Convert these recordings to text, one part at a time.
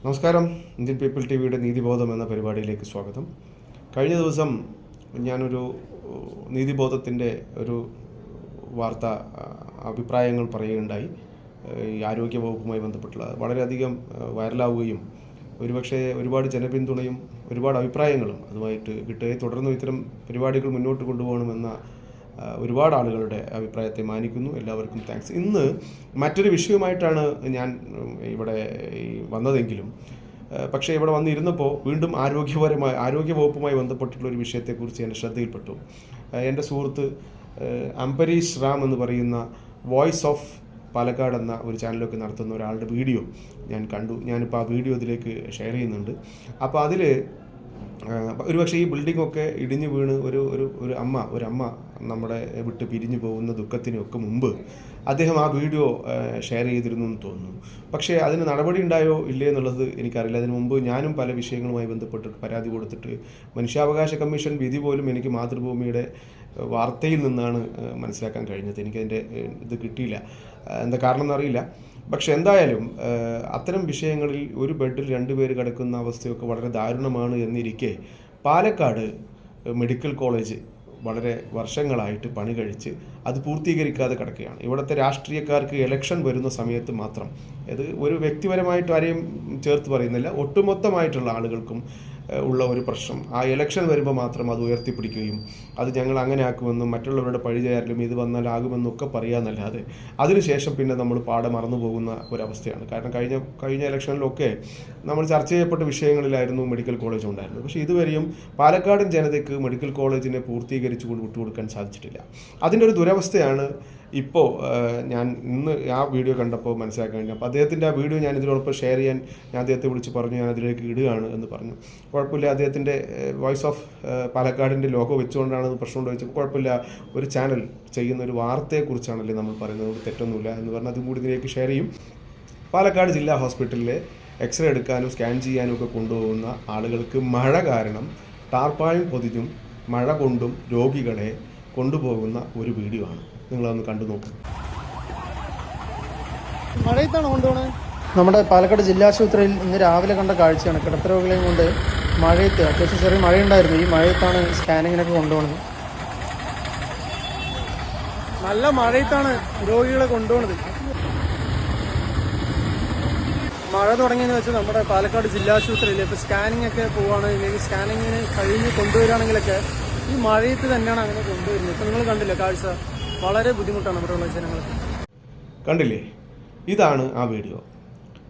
നമസ്കാരം. Indian people T വിയുടെ നീതിബോധം എന്ന പരിപാടിയിലേക്ക് സ്വാഗതം. കഴിഞ്ഞ ദിവസം ഞാനൊരു നീതിബോധത്തിൻ്റെ ഒരു വാർത്ത അഭിപ്രായങ്ങൾ പറയുകയുണ്ടായി. ഈ ആരോഗ്യ വകുപ്പുമായി ബന്ധപ്പെട്ടുള്ള വളരെയധികം വൈറലാവുകയും ഒരുപക്ഷെ ഒരുപാട് ജനപിന്തുണയും ഒരുപാട് അഭിപ്രായങ്ങളും അതുമായിട്ട് കിട്ടുകയും തുടർന്ന് ഇത്തരം പരിപാടികൾ മുന്നോട്ട് കൊണ്ടുപോകണമെന്ന ഒരുപാട് ആളുകളുടെ അഭിപ്രായത്തെ മാനിക്കുന്നു. എല്ലാവർക്കും താങ്ക്സ്. ഇന്ന് മറ്റൊരു വിഷയവുമായിട്ടാണ് ഞാൻ ഇവിടെ വന്നതെങ്കിലും പക്ഷേ ഇവിടെ വന്നിരുന്നപ്പോൾ വീണ്ടും ആരോഗ്യ വകുപ്പുമായി ബന്ധപ്പെട്ടുള്ള ഒരു വിഷയത്തെക്കുറിച്ച് എൻ്റെ ശ്രദ്ധയിൽപ്പെട്ടു. എൻ്റെ സുഹൃത്ത് അംബരീഷ് റാം എന്ന് പറയുന്ന വോയിസ് ഓഫ് പാലക്കാട് എന്ന ഒരു ചാനലൊക്കെ നടത്തുന്ന ഒരാളുടെ വീഡിയോ ഞാൻ കണ്ടു. ഞാനിപ്പോൾ ആ വീഡിയോ ഇതിലേക്ക് ഷെയർ ചെയ്യുന്നുണ്ട്. അപ്പോൾ അതിൽ ഒരുപക്ഷെ ഈ ബിൽഡിങ്ങൊക്കെ ഇടിഞ്ഞു വീണ് ഒരു അമ്മ നമ്മുടെ വിട്ട് പിരിഞ്ഞു പോകുന്ന ദുഃഖത്തിനൊക്കെ മുമ്പ് അദ്ദേഹം ആ വീഡിയോ ഷെയർ ചെയ്തിരുന്നു എന്ന് തോന്നുന്നു. പക്ഷേ അതിന് നടപടി ഉണ്ടായോ ഇല്ലേ എന്നുള്ളത് എനിക്കറിയില്ല. അതിന് മുമ്പ് ഞാനും പല വിഷയങ്ങളുമായി ബന്ധപ്പെട്ട് പരാതി കൊടുത്തിട്ട് മനുഷ്യാവകാശ കമ്മീഷൻ വിധി പോലും എനിക്ക് മാതൃഭൂമിയുടെ വാർത്തയിൽ നിന്നാണ് മനസ്സിലാക്കാൻ കഴിഞ്ഞത്. എനിക്കതിൻ്റെ ഇത് കിട്ടിയില്ല, എന്താ കാരണം എന്നറിയില്ല. പക്ഷെ എന്തായാലും അത്തരം വിഷയങ്ങളിൽ ഒരു ബെഡിൽ 2 പേര് കിടക്കുന്ന അവസ്ഥയൊക്കെ വളരെ ദാരുണമാണ് എന്നിരിക്കെ പാലക്കാട് മെഡിക്കൽ കോളേജ് വളരെ വർഷങ്ങളായിട്ട് പണി കഴിച്ച് അത് പൂർത്തീകരിക്കാതെ കിടക്കുകയാണ്. ഇവിടുത്തെ രാഷ്ട്രീയക്കാർക്ക് ഇലക്ഷൻ വരുന്ന സമയത്ത് മാത്രം, ഇത് ഒരു വ്യക്തിപരമായിട്ട് ആരെയും ചേർത്ത് പറയുന്നില്ല, ഒട്ടുമൊത്തമായിട്ടുള്ള ആളുകൾക്കും ഉള്ള ഒരു പ്രശ്നം, ആ ഇലക്ഷൻ വരുമ്പോൾ മാത്രം അത് ഉയർത്തിപ്പിടിക്കുകയും അത് ഞങ്ങൾ അങ്ങനെ ആക്കുമെന്നും മറ്റുള്ളവരുടെ പഴിചാരലും ഇത് വന്നാലാകുമെന്നൊക്കെ പറയാമെന്നല്ലാതെ അതിനുശേഷം പിന്നെ നമ്മൾ പാടെ മറന്നു പോകുന്ന ഒരവസ്ഥയാണ്. കാരണം കഴിഞ്ഞ ഇലക്ഷനിലൊക്കെ നമ്മൾ ചർച്ച ചെയ്യപ്പെട്ട വിഷയങ്ങളിലായിരുന്നു മെഡിക്കൽ കോളേജ് ഉണ്ടായിരുന്നത്. പക്ഷേ ഇതുവരെയും പാലക്കാടൻ ജനതയ്ക്ക് മെഡിക്കൽ കോളേജിനെ പൂർത്തീകരിച്ചു വിട്ടുകൊടുക്കാൻ സാധിച്ചിട്ടില്ല. അതിൻ്റെ ഒരു ദുരവസ്ഥയാണ് ഇപ്പോൾ ഞാൻ ഇന്ന് ആ വീഡിയോ കണ്ടപ്പോൾ മനസ്സിലാക്കാൻ കഴിഞ്ഞു. അപ്പോൾ അദ്ദേഹത്തിൻ്റെ ആ വീഡിയോ ഞാൻ ഇതിനോടൊപ്പം ഷെയർ ചെയ്യാൻ ഞാൻ അദ്ദേഹത്തെ വിളിച്ച് പറഞ്ഞു, ഞാൻ അതിലേക്ക് ഇടുകയാണ് എന്ന് പറഞ്ഞു. കുഴപ്പമില്ല, അദ്ദേഹത്തിൻ്റെ വോയിസ് ഓഫ് പാലക്കാടിൻ്റെ ലോഗോ വെച്ചുകൊണ്ടാണ് പ്രശ്നമുണ്ടോ ചോദിച്ചപ്പോൾ കുഴപ്പമില്ല, ഒരു ചാനൽ ചെയ്യുന്ന ഒരു വാർത്തയെക്കുറിച്ചാണല്ലേ നമ്മൾ പറയുന്നത്, തെറ്റൊന്നുമില്ല എന്ന് പറഞ്ഞാൽ അതും കൂടി ഇതിലേക്ക് ഷെയർ ചെയ്യും. പാലക്കാട് ജില്ലാ ഹോസ്പിറ്റലിലെ എക്സ്റേ എടുക്കാനും സ്കാൻ ചെയ്യാനും ഒക്കെ കൊണ്ടുപോകുന്ന ആളുകൾക്ക് മഴ കാരണം ടാർപ്പായും പൊതിഞ്ഞും മഴ കൊണ്ടും രോഗികളെ കൊണ്ടുപോകുന്ന ഒരു വീഡിയോ ആണ്. നിങ്ങളതൊന്ന് കണ്ടു നോക്കും. മഴയത്താണ് കൊണ്ടുപോകണത്. നമ്മുടെ പാലക്കാട് ജില്ലാ ആശുപത്രിയിൽ ഇന്ന് രാവിലെ കണ്ട കാഴ്ചയാണ്. കിടത്ത രോഗികളെയും കൊണ്ട് മഴയത്ത്, അത്യാവശ്യം ചെറിയ മഴയുണ്ടായിരുന്നു, ഈ മഴയത്താണ് സ്കാനിങ്ങിനൊക്കെ കൊണ്ടുപോകുന്നത്. നല്ല മഴയത്താണ് രോഗികളെ കൊണ്ടുപോകുന്നത്. മഴ തുടങ്ങിയെന്ന് വെച്ചാൽ നമ്മുടെ പാലക്കാട് ജില്ലാ ആശുപത്രിയിൽ ഇപ്പോൾ സ്കാനിങ് ഒക്കെ പോവുകയാണ്, ഇല്ലെങ്കിൽ സ്കാനിങ്ങിന് കഴിഞ്ഞ് കൊണ്ടുവരികയാണെങ്കിലൊക്കെ ഈ മഴയത്ത് തന്നെയാണ് അങ്ങനെ കൊണ്ടുവരുന്നത്. ഇപ്പം നിങ്ങൾ കണ്ടില്ല കാഴ്ച, വളരെ ബുദ്ധിമുട്ടാണ് ഇവിടെയുള്ള ജനങ്ങൾക്ക്. കണ്ടില്ലേ, ഇതാണ് ആ വീഡിയോ.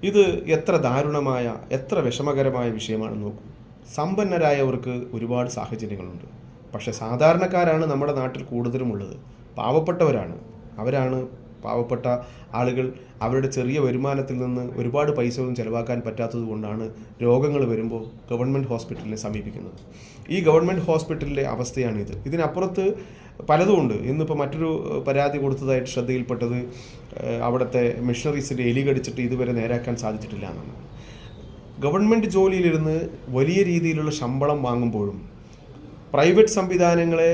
ഇത് എത്ര ദാരുണമായ, എത്ര വിഷമകരമായ വിഷയമാണെന്ന് നോക്കൂ. സമ്പന്നരായവർക്ക് ഒരുപാട് സാഹചര്യങ്ങളുണ്ട്, പക്ഷേ സാധാരണക്കാരാണ് നമ്മുടെ നാട്ടിൽ കൂടുതലുമുള്ളത്. പാവപ്പെട്ടവരാണ്, അവരാണ് പാവപ്പെട്ട ആളുകൾ. അവരുടെ ചെറിയ വരുമാനത്തിൽ നിന്ന് ഒരുപാട് പൈസ ഒന്നും ചിലവാക്കാൻ പറ്റാത്തത് കൊണ്ടാണ് രോഗങ്ങൾ വരുമ്പോൾ ഗവൺമെൻറ് ഹോസ്പിറ്റലിനെ സമീപിക്കുന്നത്. ഈ ഗവൺമെൻറ് ഹോസ്പിറ്റലിലെ അവസ്ഥയാണിത്. ഇതിനപ്പുറത്ത് പലതുമുണ്ട്. ഇന്നിപ്പോൾ മറ്റൊരു പരാതി കൊടുത്തതായിട്ട് ശ്രദ്ധയിൽപ്പെട്ടത് അവിടുത്തെ മിഷണറീസിൻ്റെ എലി കടിച്ചിട്ട് ഇതുവരെ നേരാക്കാൻ സാധിച്ചിട്ടില്ല എന്നാണ്. ഗവൺമെൻറ് ജോലിയിലിരുന്ന് വലിയ രീതിയിലുള്ള ശമ്പളം വാങ്ങുമ്പോഴും പ്രൈവറ്റ് സംവിധാനങ്ങളെ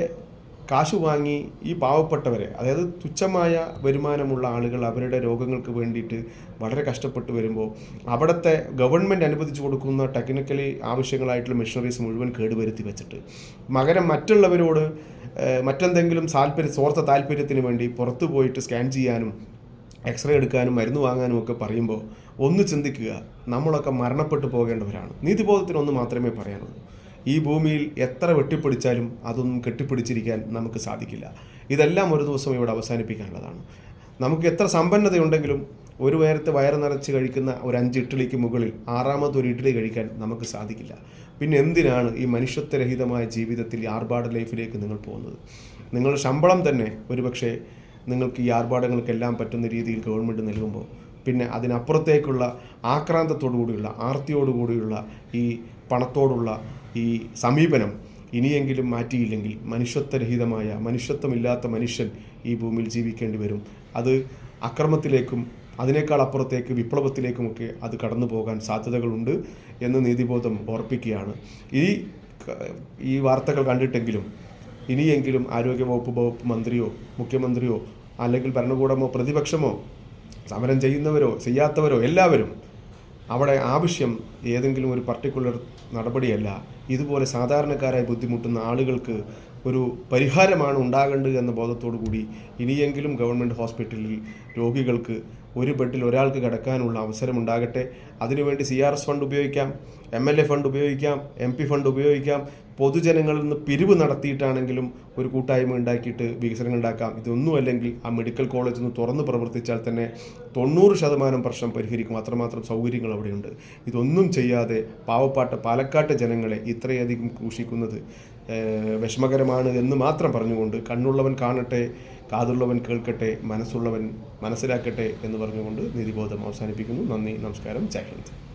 കാശ് വാങ്ങി ഈ പാവപ്പെട്ടവരെ, അതായത് തുച്ഛമായ വരുമാനമുള്ള ആളുകൾ അവരുടെ രോഗങ്ങൾക്ക് വേണ്ടിയിട്ട് വളരെ കഷ്ടപ്പെട്ട് വരുമ്പോൾ അവിടുത്തെ ഗവൺമെൻറ് അനുവദിച്ചു കൊടുക്കുന്ന ടെക്നിക്കലി ആവശ്യങ്ങളായിട്ടുള്ള മെഷീനറീസ് മുഴുവൻ കേടുവരുത്തി വെച്ചിട്ട് മറ്റുള്ളവരോട് മറ്റെന്തെങ്കിലും സ്വാർത്ഥ താല്പര്യത്തിന് വേണ്ടി പുറത്തു പോയിട്ട് സ്കാൻ ചെയ്യാനും എക്സ്റേ എടുക്കാനും മരുന്ന് വാങ്ങാനും ഒക്കെ പറയുമ്പോൾ ഒന്ന് ചിന്തിക്കുക, നമ്മളൊക്കെ മരണപ്പെട്ടു പോകേണ്ടവരാണ്. നീതിബോധത്തിനൊന്ന് മാത്രമേ പറയാനുള്ളൂ. ഈ ഭൂമിയിൽ എത്ര വെട്ടിപ്പിടിച്ചാലും അതൊന്നും കെട്ടിപ്പിടിച്ചിരിക്കാൻ നമുക്ക് സാധിക്കില്ല. ഇതെല്ലാം ഒരു ദിവസം ഇവിടെ അവസാനിപ്പിക്കാനുള്ളതാണ്. നമുക്ക് എത്ര സമ്പന്നതയുണ്ടെങ്കിലും ഒരു നേരത്തെ വയറ് നിറച്ച് കഴിക്കുന്ന ഒരു 5 ഇഡ്ഡലിക്ക് മുകളിൽ 6ാമതൊരു ഇഡ്ഡലി കഴിക്കാൻ നമുക്ക് സാധിക്കില്ല. പിന്നെ എന്തിനാണ് ഈ മനുഷ്യത്വരഹിതമായ ജീവിതത്തിൽ ഈ ആർഭാട ലൈഫിലേക്ക് നിങ്ങൾ പോകുന്നത്? നിങ്ങളുടെ ശമ്പളം തന്നെ ഒരുപക്ഷെ നിങ്ങൾക്ക് ഈ ആർഭാടങ്ങൾക്കെല്ലാം പറ്റുന്ന രീതിയിൽ ഗവൺമെൻറ് നൽകുമ്പോൾ പിന്നെ അതിനപ്പുറത്തേക്കുള്ള ആക്രാന്തത്തോടുകൂടിയുള്ള, ആർത്തിയോടുകൂടിയുള്ള ഈ പണത്തോടുള്ള ഈ സമീപനം ഇനിയെങ്കിലും മാറ്റിയില്ലെങ്കിൽ മനുഷ്യത്വരഹിതമായ, മനുഷ്യത്വമില്ലാത്ത മനുഷ്യൻ ഈ ഭൂമിയിൽ ജീവിക്കേണ്ടി വരും. അത് അക്രമത്തിലേക്കും അതിനേക്കാൾ അപ്പുറത്തേക്ക് വിപ്ലവത്തിലേക്കുമൊക്കെ അത് കടന്നു പോകാൻ സാധ്യതകളുണ്ട് എന്ന് നീതിബോധം ഓർപ്പിക്കുകയാണ്. ഈ വാർത്തകൾ കണ്ടിട്ടെങ്കിലും ഇനിയെങ്കിലും ആരോഗ്യവകുപ്പ് മന്ത്രിയോ മുഖ്യമന്ത്രിയോ അല്ലെങ്കിൽ ഭരണകൂടമോ പ്രതിപക്ഷമോ സമരം ചെയ്യുന്നവരോ ചെയ്യാത്തവരോ എല്ലാവരും അവിടെ ആവശ്യം ഏതെങ്കിലും ഒരു പർട്ടിക്കുലർ നടപടിയല്ല. ഇതുപോലെ സാധാരണക്കാരായി ബുദ്ധിമുട്ടുന്ന ആളുകൾക്ക് ഒരു പരിഹാരമാണ് ഉണ്ടാകേണ്ടത് എന്ന ബോധത്തോടു കൂടി ഇനിയെങ്കിലും ഗവൺമെൻറ് ഹോസ്പിറ്റലിൽ രോഗികൾക്ക് ഒരു ബെഡിൽ ഒരാൾക്ക് കിടക്കാനുള്ള അവസരമുണ്ടാകട്ടെ. അതിനുവേണ്ടി CRS ഫണ്ട് ഉപയോഗിക്കാം, MLA ഫണ്ട് ഉപയോഗിക്കാം, MP ഫണ്ട് ഉപയോഗിക്കാം. പൊതുജനങ്ങളിൽ നിന്ന് പിരിവ് നടത്തിയിട്ടാണെങ്കിലും ഒരു കൂട്ടായ്മ ഉണ്ടാക്കിയിട്ട് വികസനങ്ങൾ ഉണ്ടാക്കാം. ഇതൊന്നുമല്ലെങ്കിൽ ആ മെഡിക്കൽ കോളേജ് ഒന്ന് തുറന്ന് പ്രവർത്തിച്ചാൽ തന്നെ 90% പ്രശ്നം പരിഹരിക്കും. അത്രമാത്രം സൗകര്യങ്ങൾ അവിടെയുണ്ട്. ഇതൊന്നും ചെയ്യാതെ പാവപ്പെട്ട പാലക്കാട്ടെ ജനങ്ങളെ ഇത്രയധികം ക്രൂശിക്കുന്നത് വിഷമകരമാണ് എന്ന് മാത്രം പറഞ്ഞുകൊണ്ട് കണ്ണുള്ളവൻ കാണട്ടെ, കാതുള്ളവൻ കേൾക്കട്ടെ, മനസ്സുള്ളവൻ മനസ്സിലാക്കട്ടെ എന്ന് പറഞ്ഞുകൊണ്ട് നീതിബോധം അവസാനിപ്പിക്കുന്നു. നന്ദി, നമസ്കാരം, ജയ് ഹിന്ദ്.